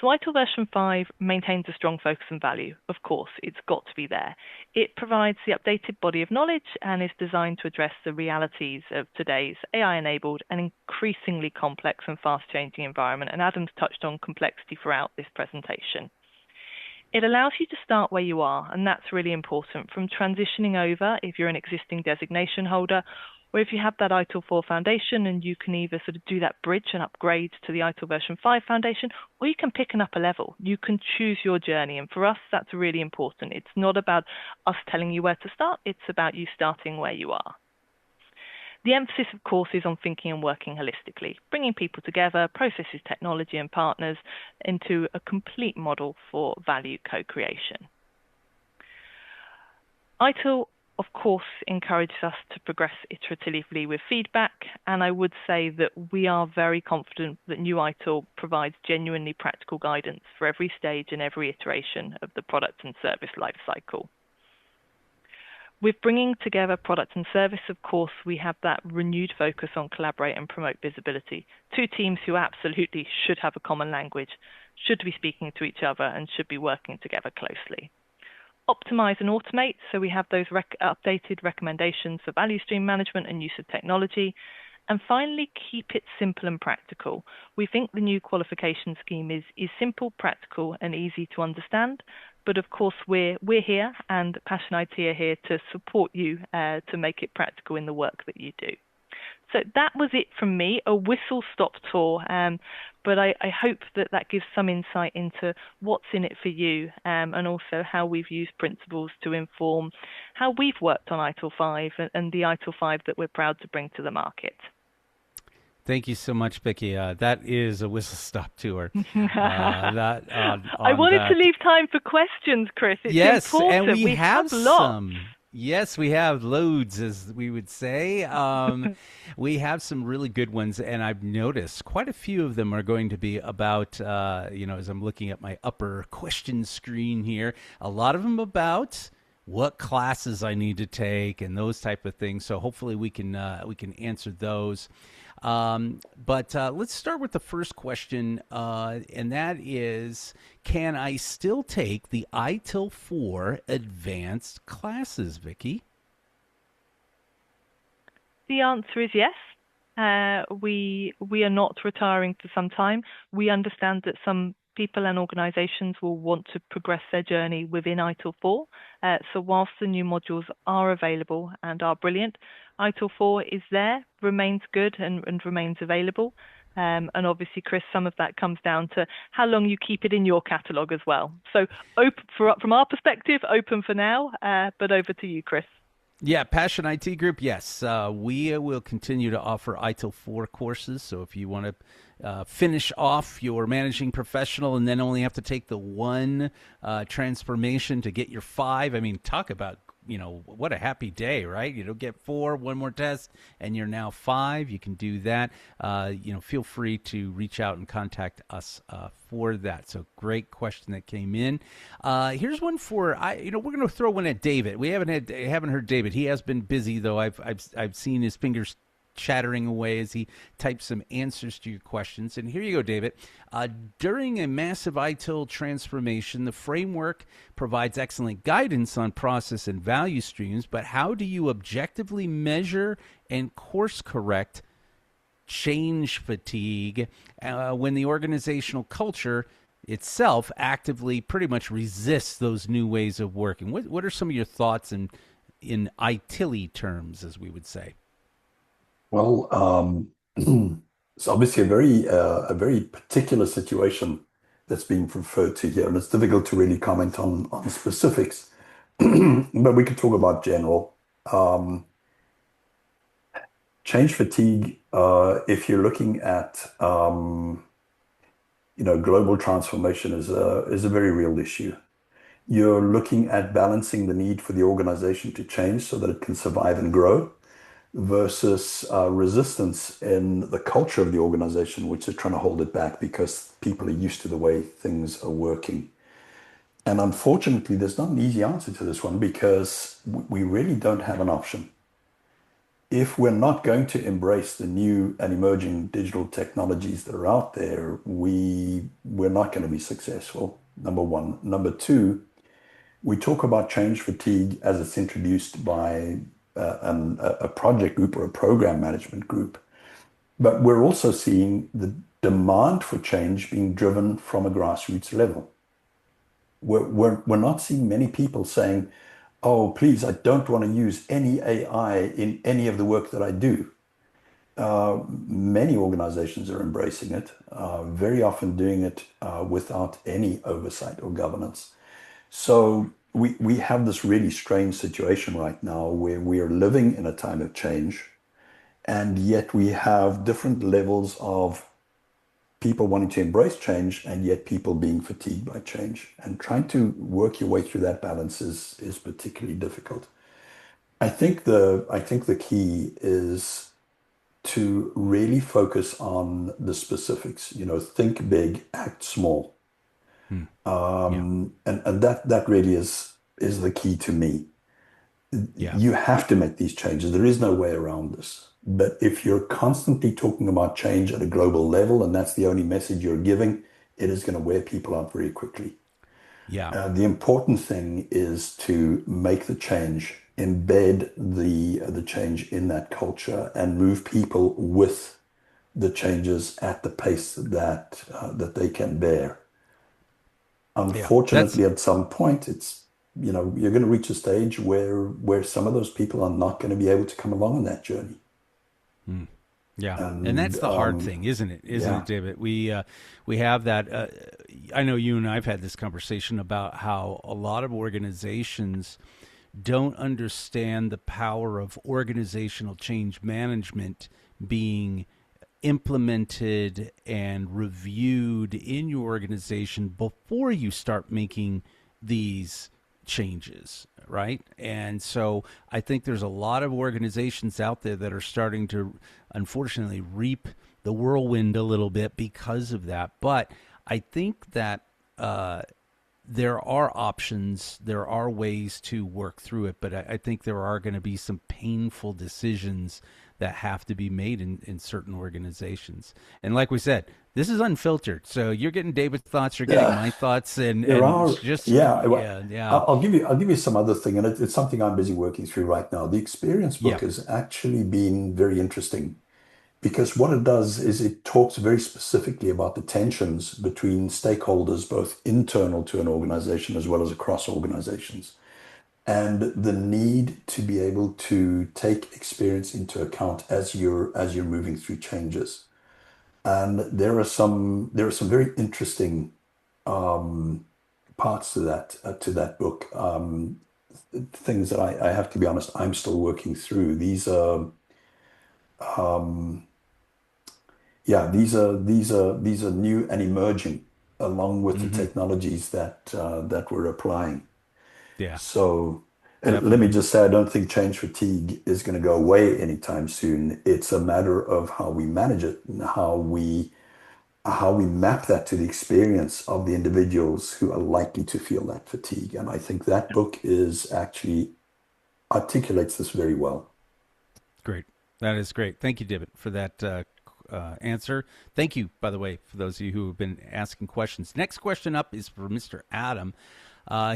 So ITIL version 5 maintains a strong focus and value. Of course, it's got to be there. It provides the updated body of knowledge and is designed to address the realities of today's AI-enabled and increasingly complex and fast-changing environment. And Adam's touched on complexity throughout this presentation. It allows you to start where you are, and that's really important, from transitioning over if you're an existing designation holder, or if you have that ITIL 4 foundation and you can either sort of do that bridge and upgrade to the ITIL version 5 foundation, or you can pick an upper level. You can choose your journey, and for us, that's really important. It's not about us telling you where to start, it's about you starting where you are. The emphasis, of course, is on thinking and working holistically, bringing people together, processes, technology, and partners into a complete model for value co-creation. ITIL, of course, encourages us to progress iteratively with feedback, and I would say that we are very confident that new ITIL provides genuinely practical guidance for every stage and every iteration of the product and service lifecycle. With bringing together product and service, of course, we have that renewed focus on collaborate and promote visibility. Two teams who absolutely should have a common language, should be speaking to each other, and should be working together closely. Optimize and automate, so we have those updated recommendations for value stream management and use of technology. And finally, keep it simple and practical. We think the new qualification scheme is simple, practical, and easy to understand. But of course, we're here, and PassionIT are here to support you to make it practical in the work that you do. So that was it from me, a whistle-stop tour. But I hope that gives some insight into what's in it for you, and also how we've used principles to inform how we've worked on ITIL 5 and the ITIL 5 that we're proud to bring to the market. Thank you so much, Vicky. That is a whistle stop tour. That I on wanted to that. leave time for questions, Chris. It's Yes, and important. we We have have lots. some. Yes, we have loads, as we would say. We have some really good ones, and I've noticed quite a few of them are going to be about, as I'm looking at my upper question screen here, a lot of them about what classes I need to take and those type of things. So hopefully we can answer those. But let's start with the first question, and that is, can I still take the ITIL 4 advanced classes, Vicky? The answer is yes. We are not retiring for some time. We understand that some people and organisations will want to progress their journey within ITIL 4. So whilst the new modules are available and are brilliant, ITIL 4 is there, remains good and remains available. And obviously, Chris, some of that comes down to how long you keep it in your catalogue as well. So from our perspective, open for now, but over to you, Chris. Yeah, PassionIT Group, yes. We will continue to offer ITIL 4 courses. So if you want to finish off your managing professional and then only have to take the one transformation to get your 5, I mean, talk about, what a happy day, right? You don't get 4, one more test, and you're now 5. You can do that. Feel free to reach out and contact us for that. So great question that came in. Here's one for we're going to throw one at David. We haven't heard David. He has been busy though. I've seen his fingers chattering away as he types some answers to your questions. And here you go, David. During a massive ITIL transformation, the framework provides excellent guidance on process and value streams, but how do you objectively measure and course correct change fatigue when the organizational culture itself actively pretty much resists those new ways of working? What are some of your thoughts in ITIL terms, as we would say? Well, it's obviously a very particular situation that's being referred to here, and it's difficult to really comment on specifics, but we could talk about general. Change fatigue, if you're looking at global transformation is a very real issue. You're looking at balancing the need for the organization to change so that it can survive and grow versus resistance in the culture of the organization, which is trying to hold it back because people are used to the way things are working. And unfortunately, there's not an easy answer to this one because we really don't have an option. If we're not going to embrace the new and emerging digital technologies that are out there, we're not going to be successful, number one. Number two, we talk about change fatigue as it's introduced by a project group or a program management group. But we're also seeing the demand for change being driven from a grassroots level. We're not seeing many people saying, oh, please, I don't want to use any AI in any of the work that I do. Many organizations are embracing it, very often doing it without any oversight or governance. So we have this really strange situation right now where we are living in a time of change, and yet we have different levels of people wanting to embrace change and yet people being fatigued by change. And trying to work your way through that balance is particularly difficult. I think the key is to really focus on the specifics. Think big, act small. And that really is the key to me. Yeah. You have to make these changes. There is no way around this. But if you're constantly talking about change at a global level, and that's the only message you're giving, it is going to wear people out very quickly. Yeah. The important thing is to make the change, embed the change in that culture, and move people with the changes at the pace that they can bear. Unfortunately, at some point, you're going to reach a stage where some of those people are not going to be able to come along on that journey. Yeah, and that's the hard thing, isn't it? Isn't it, David? We have that. I know you and I've had this conversation about how a lot of organizations don't understand the power of organizational change management being implemented and reviewed in your organization before you start making these changes, right? And so I think there's a lot of organizations out there that are starting to unfortunately reap the whirlwind a little bit because of that. But I think that there are options, there are ways to work through it, but I think there are going to be some painful decisions that have to be made in certain organizations. And like we said, this is unfiltered. So you're getting David's thoughts, you're getting Yeah, my thoughts, there and are. it's just, Yeah, yeah, yeah, I'll give you some other thing, and it's something I'm busy working through right now. The experience yeah. book has actually been very interesting because what it does is it talks very specifically about the tensions between stakeholders, both internal to an organization as well as across organizations, and the need to be able to take experience into account as you're moving through changes. And there are some very interesting um, parts to that book. Things that I have to be honest, I'm still working through. Um, these are new and emerging along with the Hmm. technologies that we're applying. Yeah, So, and let me definitely. just say, I don't think change fatigue is going to go away anytime soon. It's a matter of how we manage it and how we map that to the experience of the individuals who are likely to feel that fatigue. And I think that book is actually articulates this very well. Great. That is great. Thank you, David, for that answer. Thank you, by the way, for those of you who have been asking questions. Next question up is for Mr. Adam.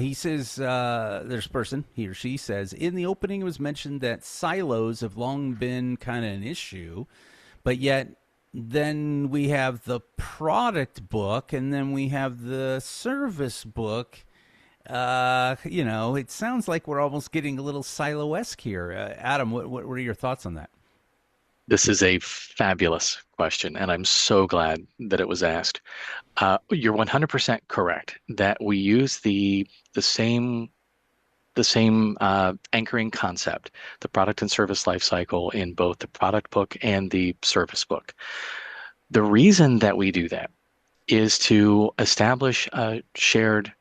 He says, there's a person, he or she says, in the opening it was mentioned that silos have long been kind of an issue, but yet then we have the product book and then we have the service book. It sounds like we're almost getting a little silo-esque here. Adam, what are your thoughts on that? This is a fabulous question, and I'm so glad that it was asked. You're 100% correct that we use the same anchoring concept, the product and service lifecycle, in both the product book and the service book. The reason that we do that is to establish a shared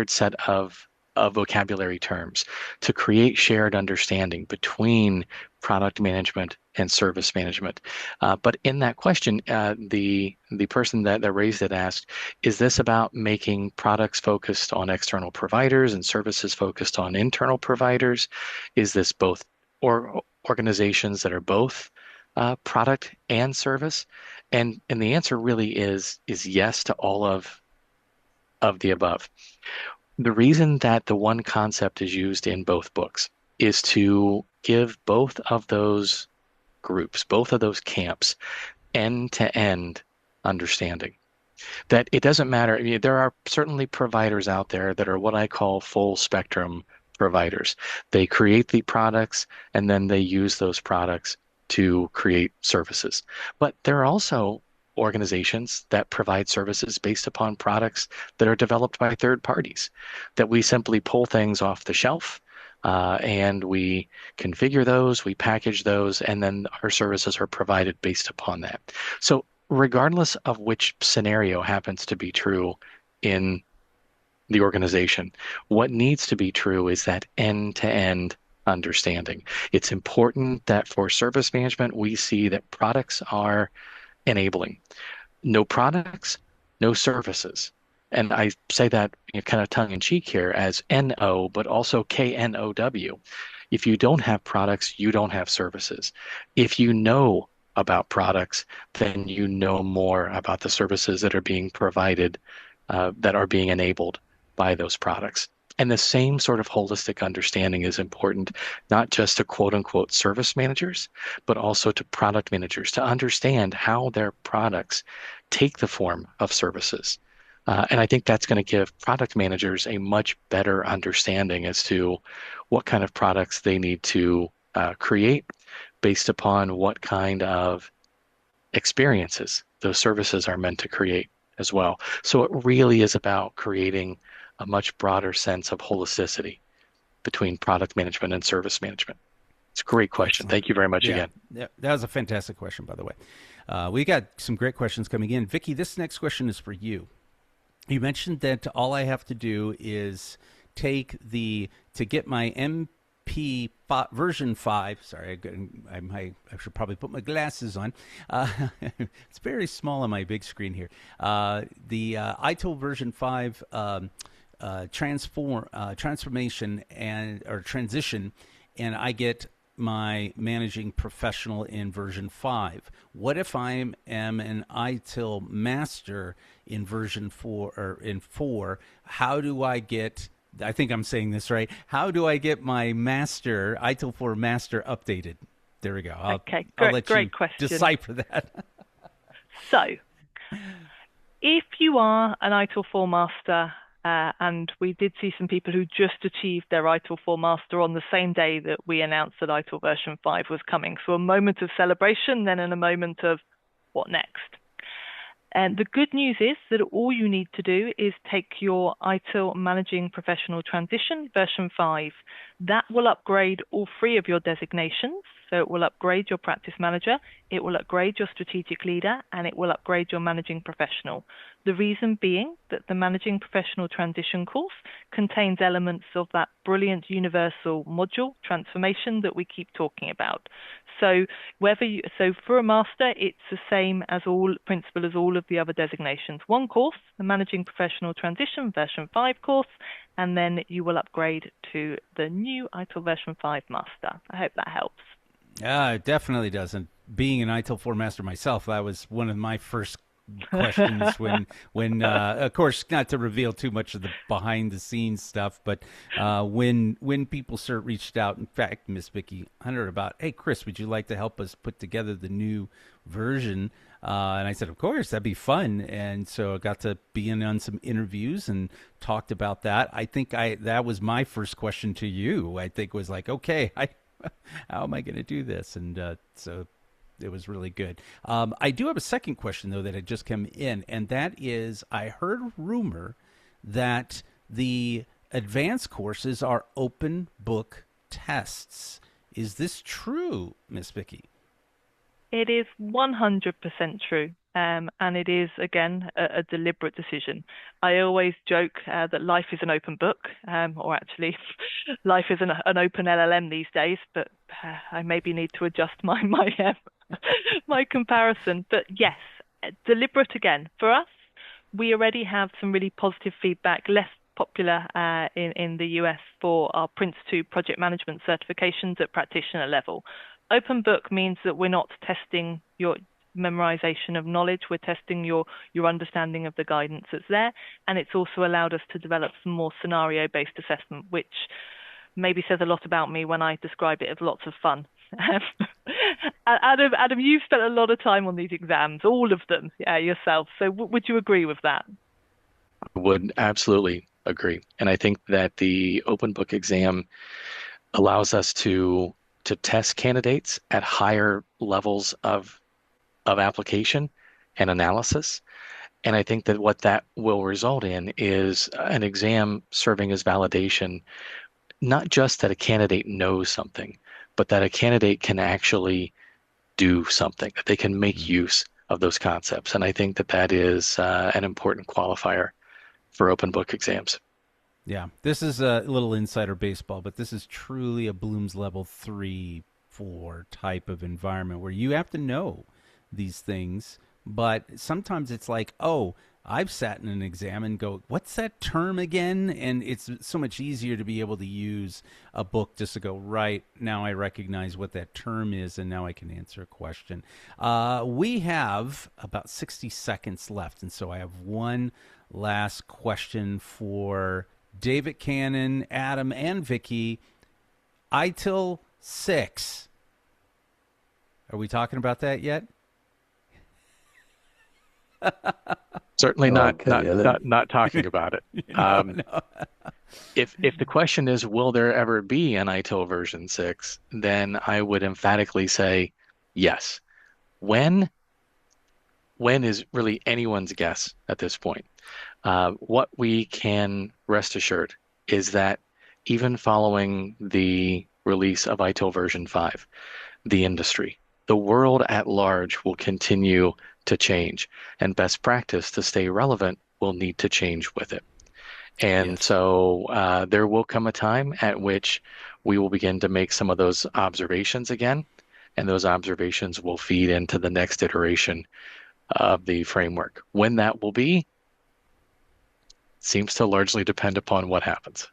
set of vocabulary terms to create shared understanding between product management and service management. But in that question, the person that raised it asked, is this about making products focused on external providers and services focused on internal providers? Is this both organizations that are both product and service? And the answer really is yes to all of the above. The reason that the one concept is used in both books is to give both of those groups, both of those camps, end-to-end understanding. That it doesn't matter. I mean, there are certainly providers out there that are what I call full spectrum providers. They create the products and then they use those products to create services. But there are also organizations that provide services based upon products that are developed by third parties, that we simply pull things off the shelf and we configure those, we package those, and then our services are provided based upon that. So regardless of which scenario happens to be true in the organization, what needs to be true is that end-to-end understanding. It's important that for service management, we see that products are enabling. No products, no services. And I say that kind of tongue in cheek here as NO, but also KNOW. If you don't have products, you don't have services. If you know about products, then you know more about the services that are being provided, that are being enabled by those products. And the same sort of holistic understanding is important, not just to quote unquote service managers, but also to product managers to understand how their products take the form of services. And I think that's going to give product managers a much better understanding as to what kind of products they need to create based upon what kind of experiences those services are meant to create as well. So it really is about creating a much broader sense of holisticity between product management and service management. It's a great question. Excellent. Thank you very much Yeah, again. yeah, that was a fantastic question, by the way. We got some great questions coming in. Vicky, this next question is for you. You mentioned that all I have to do is to get my MP version 5. Sorry, I should probably put my glasses on. It's very small on my big screen here. The ITIL version 5 transformation or transition, and I get my managing professional in version 5. What if I am an ITIL master in version 4 or in 4? How do I get, I think I'm saying this right, how do I get my master, ITIL 4 master updated? There we go. I'll let you question. decipher that. So, if you are an ITIL 4 master, and we did see some people who just achieved their ITIL 4 master on the same day that we announced that ITIL version 5 was coming. So a moment of celebration, then in a moment of what next? And the good news is that all you need to do is take your ITIL Managing Professional Transition version 5. That will upgrade all 3 of your designations. So it will upgrade your practice manager, it will upgrade your strategic leader, and it will upgrade your managing professional. The reason being that the Managing Professional Transition course contains elements of that brilliant universal module transformation that we keep talking about. So for a master, it's the same as principle as all of the other designations. One course, the Managing Professional Transition version 5 course, and then you will upgrade to the new ITIL version 5 master. I hope that helps. It definitely doesn't. Being an ITIL 4 master myself, that was one of my first questions when of course, not to reveal too much of the behind the scenes stuff, but when people reached out, in fact, Miss Vicky Hunter, about, hey, Chris, would you like to help us put together the new version? And I said, of course, that'd be fun. And so I got to be in on some interviews and talked about that. I think that was my first question to you. I think was like, okay, how am I going to do this? And so it was really good. I do have a second question, though, that had just come in, and that is, I heard a rumor that the advanced courses are open book tests. Is this true, Miss Vicky? It is 100% true. And it is, again, a deliberate decision. I always joke that life is an open book, or actually life is an open LLM these days, but I maybe need to adjust my comparison. But yes, deliberate again. For us, we already have some really positive feedback, less popular in the US for our Prince 2 project management certifications at practitioner level. Open book means that we're not testing your memorization of knowledge, we're testing your understanding of the guidance that's there, and it's also allowed us to develop some more scenario-based assessment, which maybe says a lot about me when I describe it as lots of fun. Adam, you've spent a lot of time on these exams, all of them, yourself. So would you agree with that? I would absolutely agree. And I think that the open book exam allows us to test candidates at higher levels of application and analysis. And I think that what that will result in is an exam serving as validation, not just that a candidate knows something, but that a candidate can actually do something, that they can make use of those concepts. And I think that is an important qualifier for open book exams. Yeah, this is a little insider baseball, but this is truly a Bloom's level 3, 4 type of environment where you have to know these things, but sometimes it's like, oh, I've sat in an exam and go, what's that term again? And it's so much easier to be able to use a book just to go, right, now I recognize what that term is, and now I can answer a question. We have about 60 seconds left, and so I have one last question for David Cannon, Adam, and Vicky. ITIL 6. Are we talking about that yet? Certainly not Okay, not talking about it. No. If the question is, will there ever be an ITIL version 6, then I would emphatically say yes. When is really anyone's guess at this point. What we can rest assured is that even following the release of ITIL version 5, the industry, the world at large will continue to change, and best practice to stay relevant will need to change with it. And Yes. so there will come a time at which we will begin to make some of those observations again, and those observations will feed into the next iteration of the framework. When that will be seems to largely depend upon what happens.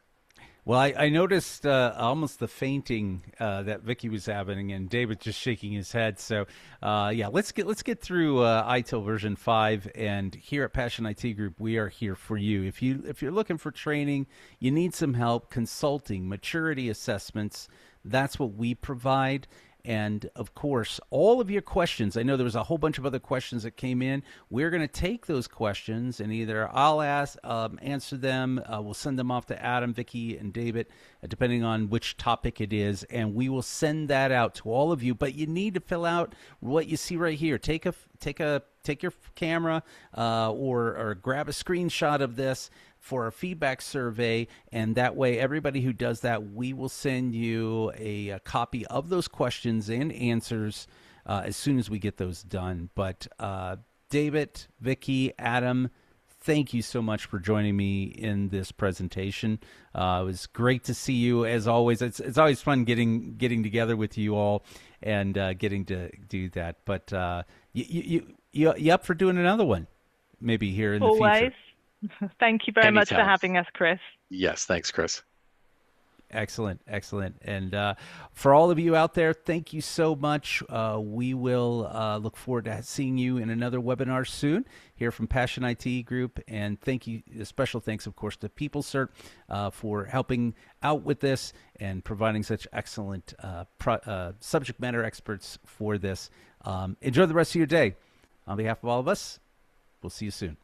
Well, I noticed almost the fainting that Vicky was having, and David just shaking his head. So, yeah, let's get through ITIL version 5. And here at Passion IT Group, we are here for you. If you're looking for training, you need some help, consulting, maturity assessments. That's what we provide. And of course, all of your questions. I know there was a whole bunch of other questions that came in. We're going to take those questions and either I'll answer them. We'll send them off to Adam, Vicky, and David, depending on which topic it is, and we will send that out to all of you. But you need to fill out what you see right here. Take your camera or grab a screenshot of this for a feedback survey, and that way everybody who does that, we will send you a copy of those questions and answers as soon as we get those done. But David, Vicky, Adam, thank you so much for joining me in this presentation. It was great to see you as always. It's always fun getting together with you all and getting to do that. But you up for doing another one maybe here in the future? Thank you very much for Anytime. having us, Chris. Yes, thanks, Chris. Excellent. And for all of you out there, thank you so much. We will look forward to seeing you in another webinar soon here from Passion IT Group. And thank you, special thanks, of course, to PeopleCert for helping out with this and providing such excellent subject matter experts for this. Enjoy the rest of your day. On behalf of all of us, we'll see you soon.